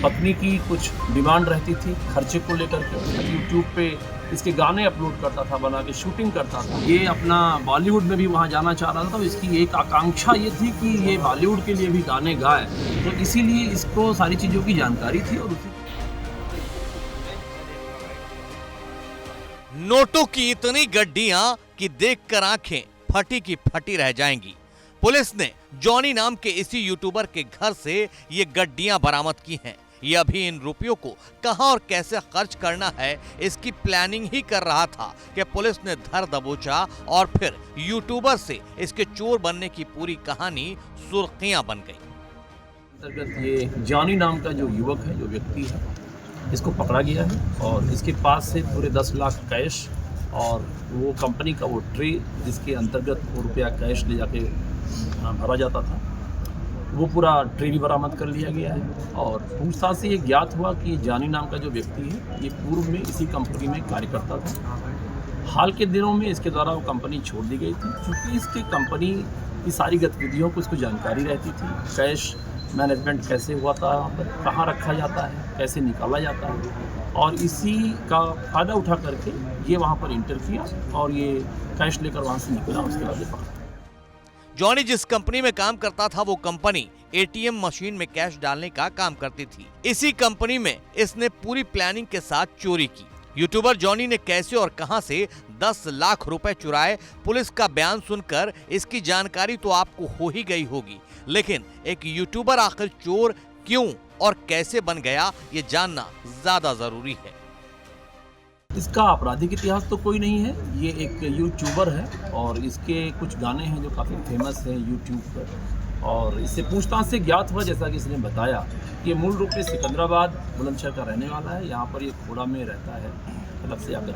पत्नी की कुछ डिमांड रहती थी खर्चे को लेकर के। यूट्यूब पे इसके गाने अपलोड करता था, बना के शूटिंग करता था। ये अपना बॉलीवुड में भी वहाँ जाना चाह रहा था, तो इसकी एक आकांक्षा ये थी कि ये बॉलीवुड के लिए भी गाने गाए, तो इसीलिए इसको सारी चीज़ों की जानकारी थी। और नोटों की इतनी गड्डियां कि देखकर आंखें फटी की फटी रह जाएंगी। पुलिस ने जॉनी नाम के इसी यूट्यूबर के घर से ये गड्डियां बरामद की हैं। ये अभी इन रुपयों को कहां और कैसे खर्च करना है इसकी प्लानिंग ही कर रहा था कि पुलिस ने धर दबोचा और फिर यूट्यूबर से इसके चोर बनने की पूरी कहानी सुर्खियां बन गई। अंतर्गत ये जॉनी नाम का जो युवक है, जो व्यक्ति है, इसको पकड़ा गया है और इसके पास से पूरे 10 लाख कैश और वो कंपनी का वो ट्रे जिसके अंतर्गत वो रुपया कैश ले जाके भरा जाता था, वो पूरा ट्रे भी बरामद कर लिया गया है। और पूछताछ से ये ज्ञात हुआ कि जॉनी नाम का जो व्यक्ति है, ये पूर्व में इसी कंपनी में कार्य करता था। हाल के दिनों में इसके द्वारा वो कंपनी छोड़ दी गई थी, क्योंकि इसकी कंपनी की सारी गतिविधियों को इसको जानकारी रहती थी। कैश मैनेजमेंट कैसे हुआ था, कहाँ रखा जाता है, कैसे निकाला जाता है, और इसी का फ़ायदा उठा करके ये वहाँ पर इंटर किया और ये कैश लेकर वहाँ से निकला। उसके बाद ये पकड़ा। जॉनी जिस कंपनी में काम करता था वो कंपनी एटीएम मशीन में कैश डालने का काम करती थी। इसी कंपनी में इसने पूरी प्लानिंग के साथ चोरी की। यूट्यूबर जॉनी ने कैसे और कहां से 10 लाख रुपए चुराए, पुलिस का बयान सुनकर इसकी जानकारी तो आपको हो ही गई होगी, लेकिन एक यूट्यूबर आखिर चोर क्यों और कैसे बन गया, ये जानना ज्यादा जरूरी है। इसका आपराधिक इतिहास तो कोई नहीं है। ये एक यूट्यूबर है और इसके कुछ गाने हैं जो काफ़ी फेमस हैं यूट्यूब पर। और इससे पूछताछ से ज्ञात हुआ, जैसा कि इसने बताया, कि मूल रूप से सिकंदराबाद बुलंदशहर का रहने वाला है। यहाँ पर ये खोड़ा में रहता है अलग से आकर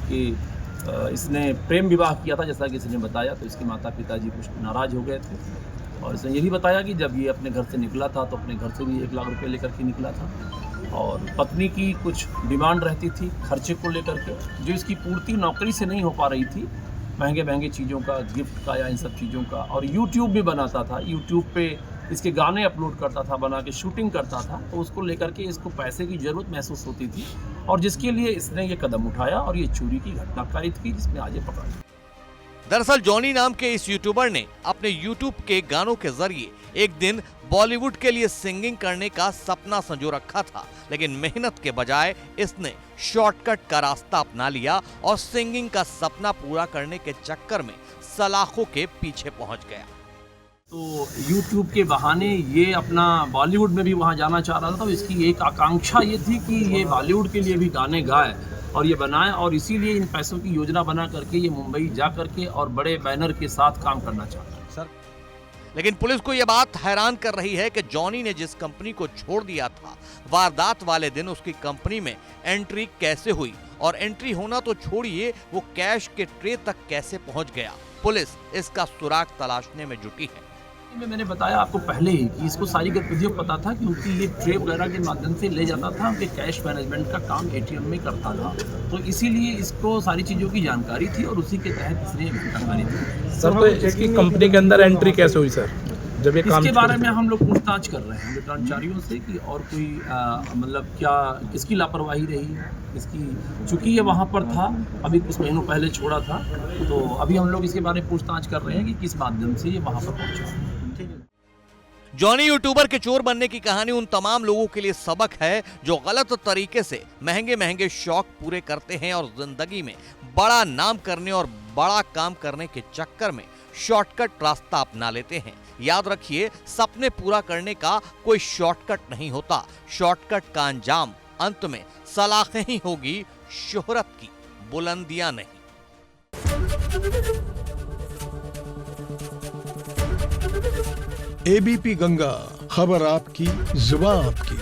के। इसने प्रेम विवाह किया था, जैसा कि इसने बताया, तो इसके माता पिताजी कुछ नाराज़ हो गए थे। और इसने ये भी बताया कि जब ये अपने घर से निकला था तो अपने घर से भी 1 लाख रुपये लेकर के निकला था। और पत्नी की कुछ डिमांड रहती थी खर्चे को लेकर के, जो इसकी पूर्ति नौकरी से नहीं हो पा रही थी, महंगे महंगे चीज़ों का, गिफ्ट का या इन सब चीज़ों का। और यूट्यूब भी बनाता था, यूट्यूब पे इसके गाने अपलोड करता था, बना के शूटिंग करता था, तो उसको लेकर के इसको पैसे की ज़रूरत महसूस होती थी, और जिसके लिए इसने ये कदम उठाया और ये चोरी की घटना कारित की, जिसमें आज ये पकड़ा गया। दरअसल जॉनी नाम के इस यूट्यूबर ने अपने यूट्यूब के गानों के जरिए एक दिन बॉलीवुड के लिए सिंगिंग करने का सपना संजो रखा था, लेकिन मेहनत के बजाय इसने शॉर्टकट का रास्ता अपना लिया और सिंगिंग का सपना पूरा करने के चक्कर में सलाखों के पीछे पहुंच गया। तो यूट्यूब के बहाने ये अपना बॉलीवुड में भी वहाँ जाना चाह रहा था, तो इसकी एक आकांक्षा ये थी कि ये बॉलीवुड के लिए भी गाने गाए और ये बनाए, और इसीलिए इन पैसों की योजना बना करके ये मुंबई जा करके और बड़े बैनर के साथ काम करना चाहता है। सर, लेकिन पुलिस को यह बात हैरान कर रही है कि जॉनी ने जिस कंपनी को छोड़ दिया था, वारदात वाले दिन उसकी कंपनी में एंट्री कैसे हुई, और एंट्री होना तो छोड़िए, वो कैश के ट्रे तक कैसे पहुंच गया। पुलिस इसका सुराग तलाशने में जुटी है। मैंने बताया आपको पहले ही कि इसको सारी गतिविधियों पता था, क्योंकि ये ट्रे वगैरह के माध्यम से ले जाता था, कि कैश मैनेजमेंट का काम एटीएम में करता था, तो इसीलिए इसको सारी चीज़ों की जानकारी थी और उसी के तहत इसने घटना की। सर, तो इसकी कंपनी के अंदर एंट्री कैसे हुई सर, जब ये काम? इसके बारे में हम लोग पूछताछ कर रहे हैं कर्मचारियों से कि और कोई मतलब क्या किसकी लापरवाही रही इसकी, चूंकि ये वहाँ पर था, अभी कुछ महीनों पहले छोड़ा था, तो अभी हम लोग इसके बारे में पूछताछ कर रहे हैं कि किस माध्यम से ये वहाँ पर पहुँचा। जॉनी यूट्यूबर के चोर बनने की कहानी उन तमाम लोगों के लिए सबक है जो गलत तरीके से महंगे महंगे शौक पूरे करते हैं और जिंदगी में बड़ा नाम करने और बड़ा काम करने के चक्कर में शॉर्टकट रास्ता अपना लेते हैं। याद रखिए, सपने पूरा करने का कोई शॉर्टकट नहीं होता। शॉर्टकट का अंजाम अंत में सलाखें ही होगी, शोहरत की बुलंदियां नहीं। एबीपी गंगा, खबर आपकी, जुबान आपकी।